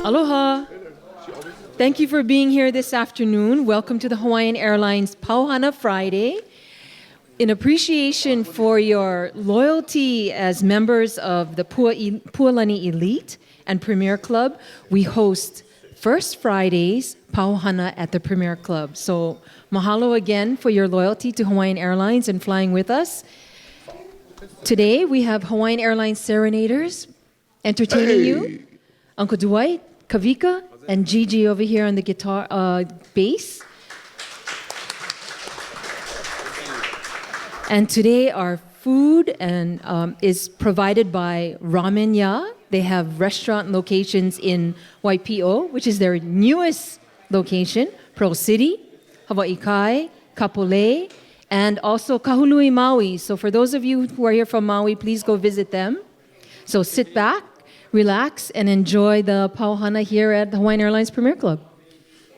Aloha. Thank you for being here this afternoon. Welcome to the Hawaiian Airlines Pau Hana Friday. In appreciation for your loyalty as members of the Pualani Elite and Premier Club, we host First Fridays Pau Hana at the Premier Club. So mahalo again for your loyalty to Hawaiian Airlines and flying with us. Today we have Hawaiian Airlines Serenaders entertaining you. Uncle Dwight, Kavika, and Gigi over here on the guitar, bass. And today our food is provided by Ramen-Ya. They have restaurant locations in Waipio, which is their newest location, Pearl City, Hawaii Kai, Kapolei, and also Kahului, Maui. So for those of you who are here from Maui, please go visit them. So sit back, relax, and enjoy the Pau Hana here at the Hawaiian Airlines Premier Club.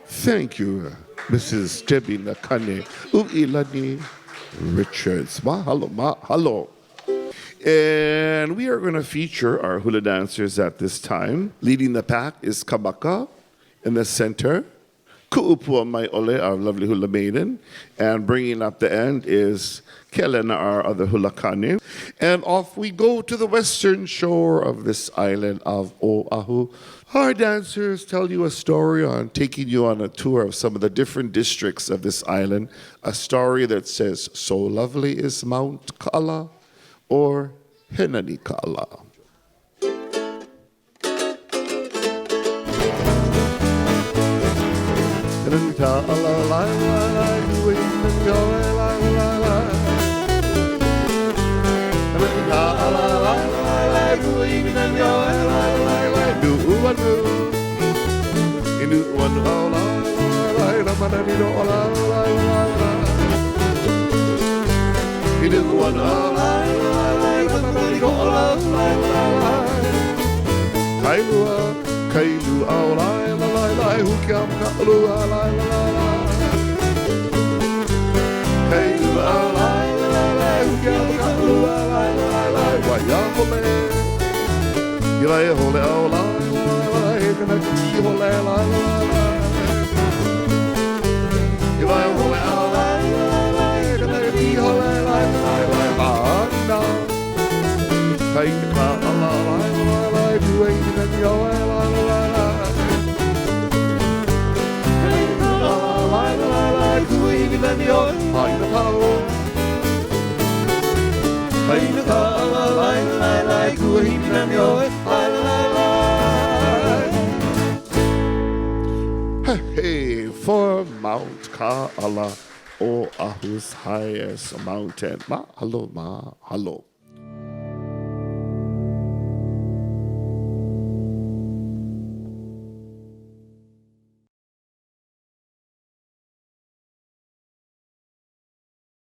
Thank you, Mrs. Debbie Nakane Uilani Richards. Mahalo. And we are going to feature our hula dancers at this time. Leading the pack is Kabaka in the center. Ku'upua Mai Ole, our lovely hula maiden. And bringing up the end is Kelena, our other hula kane. And off we go to the western shore of this island of Oahu. Our dancers tell you a story on taking you on a tour of some of the different districts of this island. A story that says, so lovely is Mount Ka'ala or Henani Ka'ala. Hey, for Mount Ka'ala, Oahu's highest mountain. Mahalo.